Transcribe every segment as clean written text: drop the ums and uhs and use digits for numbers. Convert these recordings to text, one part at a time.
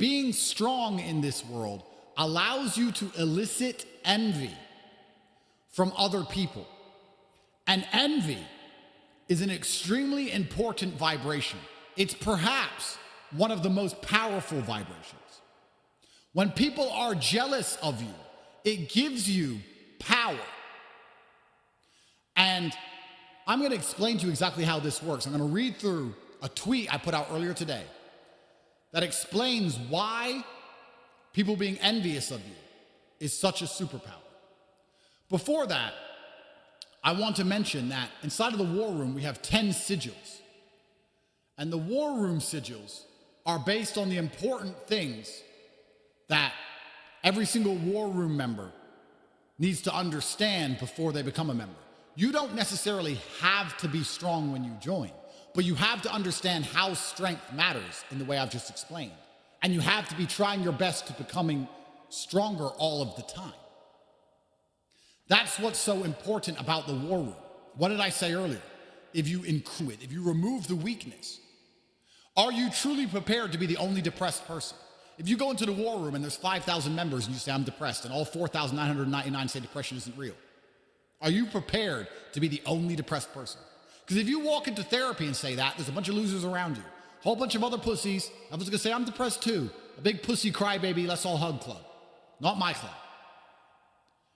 Being strong in this world allows you to elicit envy from other people. And envy is an extremely important vibration. It's perhaps one of the most powerful vibrations. When people are jealous of you, it gives you power. And I'm going to explain to you exactly how this works. I'm going to read through a tweet I put out earlier today that explains why people being envious of you is such a superpower. Before that, I want to mention that inside of the war room, we have 10 sigils. And the war room sigils are based on the important things that every single war room member needs to understand before they become a member. You don't necessarily have to be strong when you join, but you have to understand how strength matters in the way I've just explained. And you have to be trying your best to becoming stronger all of the time. That's what's so important about the war room. What did I say earlier? If you include it, if you remove the weakness, are you truly prepared to be the only depressed person? If you go into the war room and there's 5,000 members and you say, I'm depressed, and all 4,999 say depression isn't real, are you prepared to be the only depressed person? Because if you walk into therapy and say that, there's a bunch of losers around you. A whole bunch of other pussies. I was going to say, I'm depressed too. A big pussy crybaby, let's all hug club. Not my club.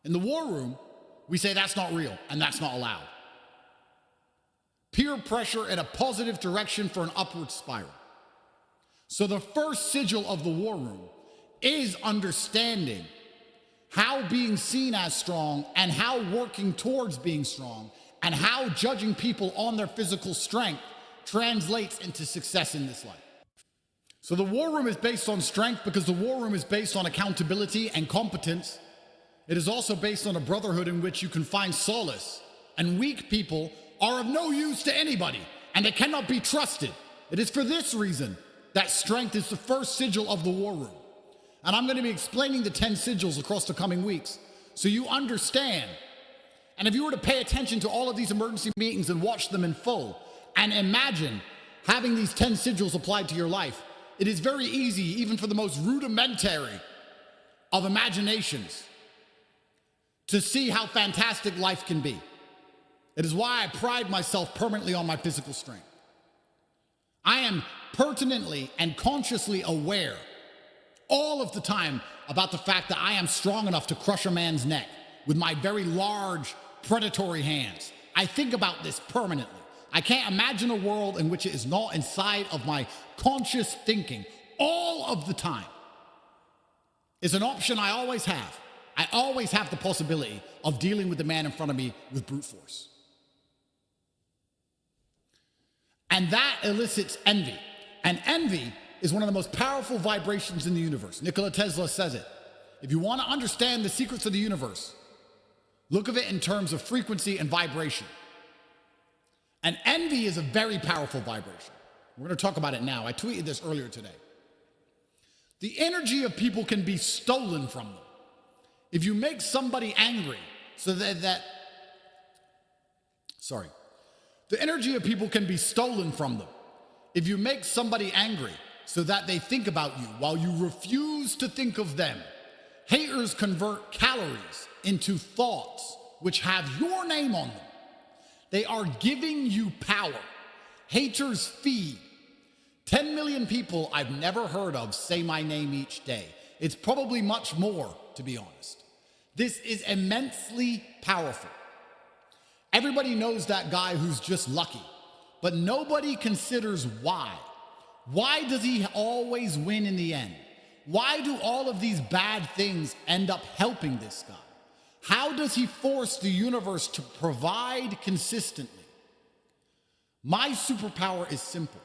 In the war room, we say that's not real and that's not allowed. Peer pressure in a positive direction for an upward spiral. So the first sigil of the war room is understanding how being seen as strong and how working towards being strong and how judging people on their physical strength translates into success in this life. So the war room is based on strength because the war room is based on accountability and competence. It is also based on a brotherhood in which you can find solace, and weak people are of no use to anybody and they cannot be trusted. It is for this reason that strength is the first sigil of the war room. And I'm going to be explaining the 10 sigils across the coming weeks so you understand. And if you were to pay attention to all of these emergency meetings and watch them in full and imagine having these 10 sigils applied to your life, it is very easy, even for the most rudimentary of imaginations, to see how fantastic life can be. It is why I pride myself permanently on my physical strength. I am pertinently and consciously aware all of the time about the fact that I am strong enough to crush a man's neck with my very large predatory hands. I think about this permanently. I can't imagine a world in which it is not inside of my conscious thinking all of the time. It's an option I always have. I always have the possibility of dealing with the man in front of me with brute force. And that elicits envy. And envy is one of the most powerful vibrations in the universe. Nikola Tesla says it. If you want to understand the secrets of the universe, look at it in terms of frequency and vibration. And envy is a very powerful vibration. We're going to talk about it now. I tweeted this earlier today. The energy of people can be stolen from them. If you make somebody angry so the energy of people can be stolen from them. If you make somebody angry so that they think about you while you refuse to think of them, haters convert calories into thoughts which have your name on them. They are giving you power. Haters feed. 10 million people I've never heard of say my name each day. It's probably much more, to be honest. This is immensely powerful. Everybody knows that guy who's just lucky, but nobody considers why. Why does he always win in the end? Why do all of these bad things end up helping this guy? How does he force the universe to provide consistently? My superpower is simple.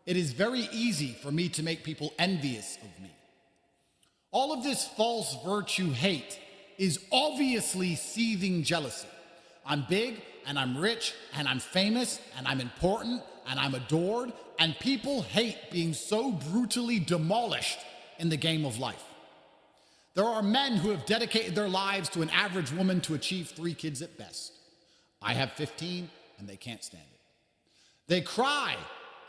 It is very easy for me to make people envious of me. All of this false virtue hate is obviously seething jealousy. I'm big and I'm rich and I'm famous and I'm important and I'm adored, and people hate being so brutally demolished in the game of life. There are men who have dedicated their lives to an average woman to achieve 3 kids at best. I have 15 and they can't stand it. They cry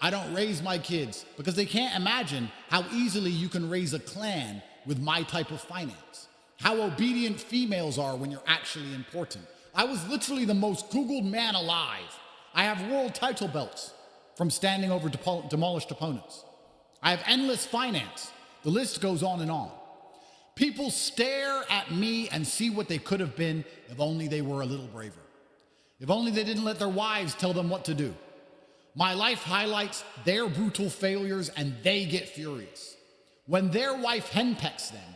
I don't raise my kids because they can't imagine how easily you can raise a clan with my type of finance. How obedient females are when you're actually important. I was literally the most Googled man alive. I have world title belts from standing over demolished opponents. I have endless finance. The list goes on and on. People stare at me and see what they could have been if only they were a little braver. If only they didn't let their wives tell them what to do. My life highlights their brutal failures and they get furious. When their wife henpecks them,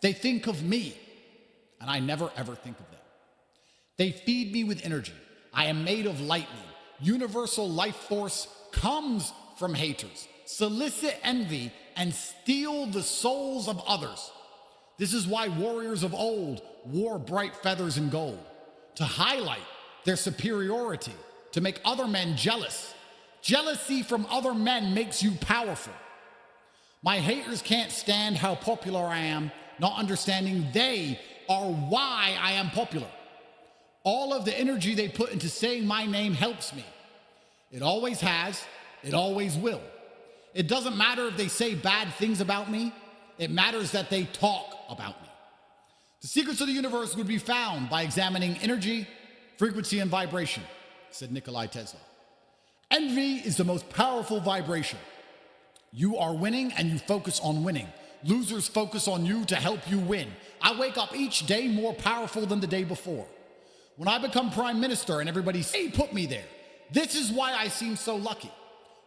they think of me, and I never ever think of them. They feed me with energy. I am made of lightning. Universal life force comes from haters, solicit envy, and steal the souls of others. This is why warriors of old wore bright feathers and gold, to highlight their superiority, to make other men jealous. Jealousy from other men makes you powerful. My haters can't stand how popular I am, not understanding they are why I am popular. All of the energy they put into saying my name helps me. It always has, it always will. It doesn't matter if they say bad things about me, it matters that they talk about me. The secrets of the universe would be found by examining energy, frequency, and vibration, said Nikola Tesla. Envy is the most powerful vibration. You are winning and you focus on winning. Losers focus on you to help you win. I wake up each day more powerful than the day before. When I become prime minister and everybody says, "Hey, put me there," this is why I seem so lucky.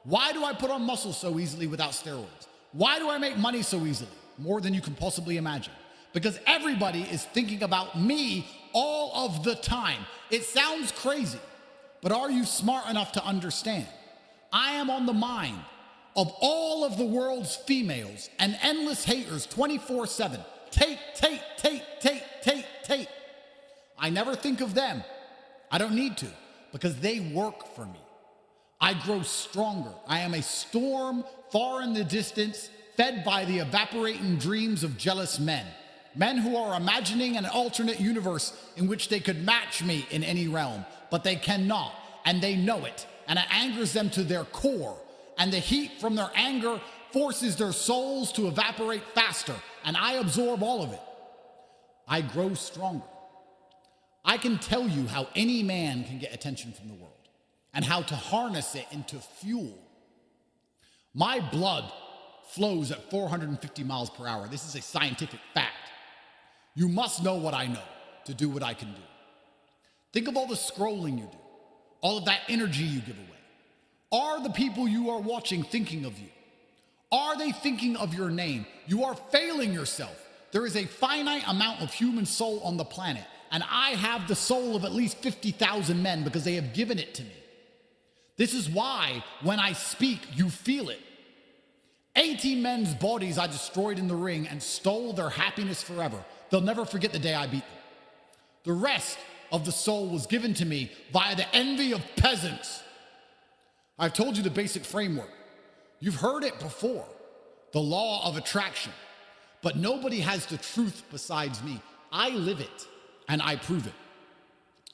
Why do I put on muscle so easily without steroids? Why do I make money so easily? More than you can possibly imagine. Because everybody is thinking about me all of the time. It sounds crazy, but are you smart enough to understand? I am on the mind of all of the world's females and endless haters 24/7. Tate, Tate, Tate, Tate, Tate, Tate. I never think of them. I don't need to, because they work for me. I grow stronger. I am a storm far in the distance, fed by the evaporating dreams of jealous men. Men who are imagining an alternate universe in which they could match me in any realm, but they cannot, and they know it, and it angers them to their core, and the heat from their anger forces their souls to evaporate faster, and I absorb all of it. I grow stronger. I can tell you how any man can get attention from the world and how to harness it into fuel. My blood flows at 450 miles per hour. This is a scientific fact. You must know what I know to do what I can do. Think of all the scrolling you do, all of that energy you give away. Are the people you are watching thinking of you? Are they thinking of your name? You are failing yourself. There is a finite amount of human soul on the planet, and I have the soul of at least 50,000 men because they have given it to me. This is why when I speak, you feel it. 18 men's bodies I destroyed in the ring and stole their happiness forever. They'll never forget the day I beat them. The rest of the soul was given to me via the envy of peasants. I've told you the basic framework. You've heard it before, the law of attraction. But nobody has the truth besides me. I live it, and I prove it.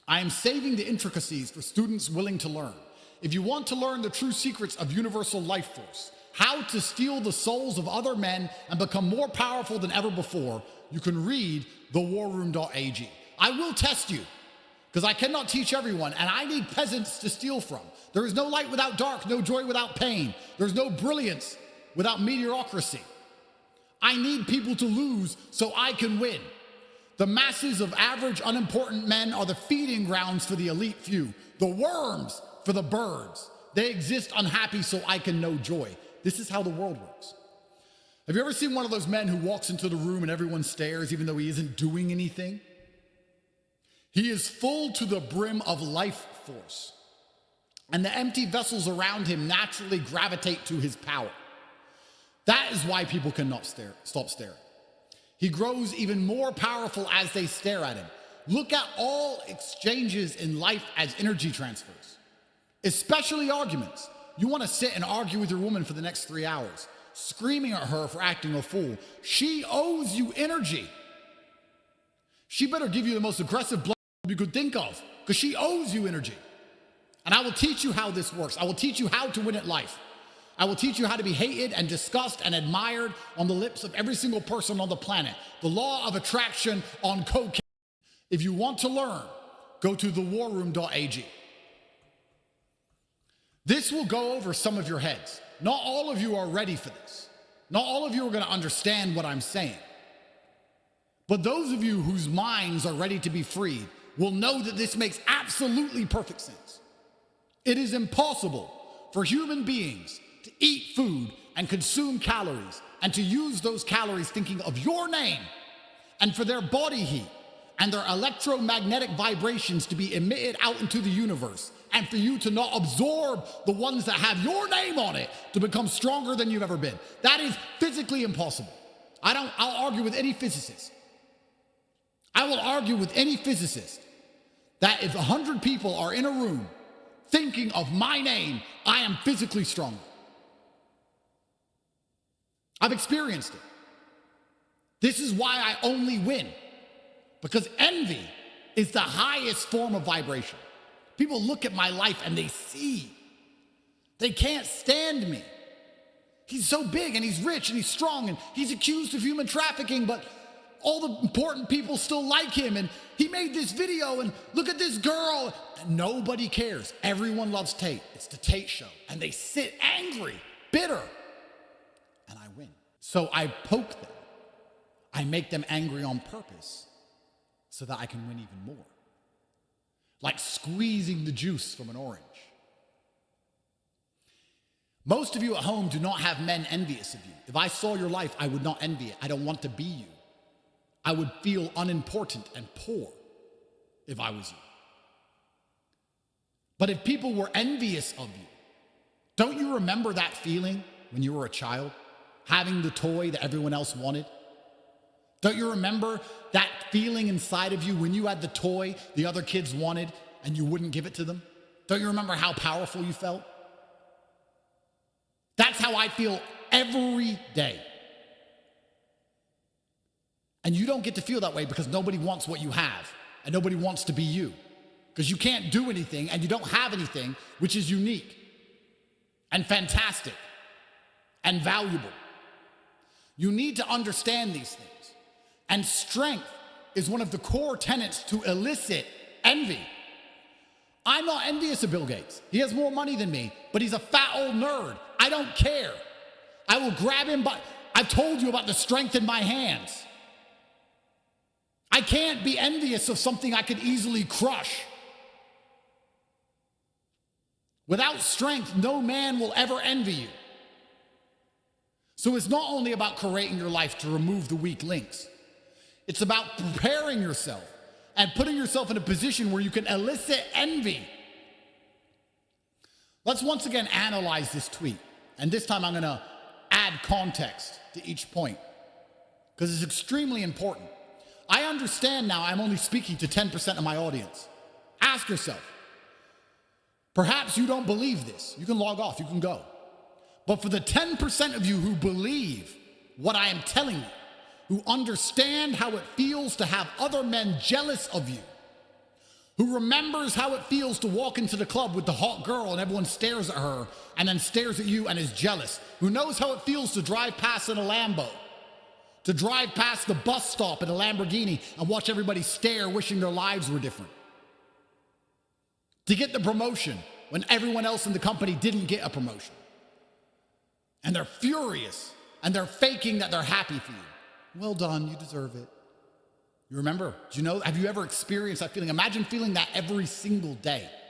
I am saving the intricacies for students willing to learn. If you want to learn the true secrets of universal life force, how to steal the souls of other men and become more powerful than ever before, you can read thewarroom.ag. I will test you, because I cannot teach everyone, and I need peasants to steal from. There is no light without dark, no joy without pain. There's no brilliance without mediocrity. I need people to lose so I can win. The masses of average, unimportant men are the feeding grounds for the elite few, the worms for the birds. They exist unhappy so I can know joy. This is how the world works. Have you ever seen one of those men who walks into the room and everyone stares even though he isn't doing anything? He is full to the brim of life force, and the empty vessels around him naturally gravitate to his power. That is why people cannot stop staring. He grows even more powerful as they stare at him. Look at all exchanges in life as energy transfers, especially arguments. You want to sit and argue with your woman for the next 3 hours, screaming at her for acting a fool. She owes you energy. She better give you the most aggressive blow you could think of, because she owes you energy. And I will teach you how this works. I will teach you how to win at life. I will teach you how to be hated and discussed and admired on the lips of every single person on the planet. The law of attraction on cocaine. If you want to learn, go to thewarroom.ag. This will go over some of your heads. Not all of you are ready for this. Not all of you are going to understand what I'm saying. But those of you whose minds are ready to be freed will know that this makes absolutely perfect sense. It is impossible for human beings to eat food and consume calories and to use those calories thinking of your name and for their body heat and their electromagnetic vibrations to be emitted out into the universe and for you to not absorb the ones that have your name on it to become stronger than you've ever been. That is physically impossible. I'll argue with any physicist. I will argue with any physicist that if 100 people are in a room thinking of my name, I am physically stronger. I've experienced it. This is why I only win, because envy is the highest form of vibration. People look at my life and they see. They can't stand me. He's so big and he's rich and he's strong and he's accused of human trafficking, but all the important people still like him, and he made this video, and look at this girl. And nobody cares. Everyone loves Tate. It's the Tate show. And they sit angry, bitter, and I win. So I poke them. I make them angry on purpose so that I can win even more. Like squeezing the juice from an orange. Most of you at home do not have men envious of you. If I saw your life, I would not envy it. I don't want to be you. I would feel unimportant and poor if I was you. But if people were envious of you, don't you remember that feeling when you were a child? Having the toy that everyone else wanted? Don't you remember that feeling inside of you when you had the toy the other kids wanted and you wouldn't give it to them? Don't you remember how powerful you felt? That's how I feel every day. And you don't get to feel that way because nobody wants what you have and nobody wants to be you. Because you can't do anything and you don't have anything which is unique and fantastic and valuable. You need to understand these things. And strength is one of the core tenets to elicit envy. I'm not envious of Bill Gates. He has more money than me, but he's a fat old nerd. I don't care. I will grab him by... I've told you about the strength in my hands. I can't be envious of something I could easily crush. Without strength, no man will ever envy you. So it's not only about creating your life to remove the weak links. It's about preparing yourself and putting yourself in a position where you can elicit envy. Let's once again analyze this tweet. And this time I'm going to add context to each point because it's extremely important. I understand now I'm only speaking to 10% of my audience. Ask yourself, perhaps you don't believe this. You can log off, you can go. But for the 10% of you who believe what I am telling you, who understand how it feels to have other men jealous of you, who remembers how it feels to walk into the club with the hot girl and everyone stares at her and then stares at you and is jealous, who knows how it feels to drive past in a Lambo, to drive past the bus stop in a Lamborghini and watch everybody stare, wishing their lives were different. To get the promotion when everyone else in the company didn't get a promotion. And they're furious and they're faking that they're happy for you. Well done, you deserve it. You remember, do you know, have you ever experienced that feeling? Imagine feeling that every single day.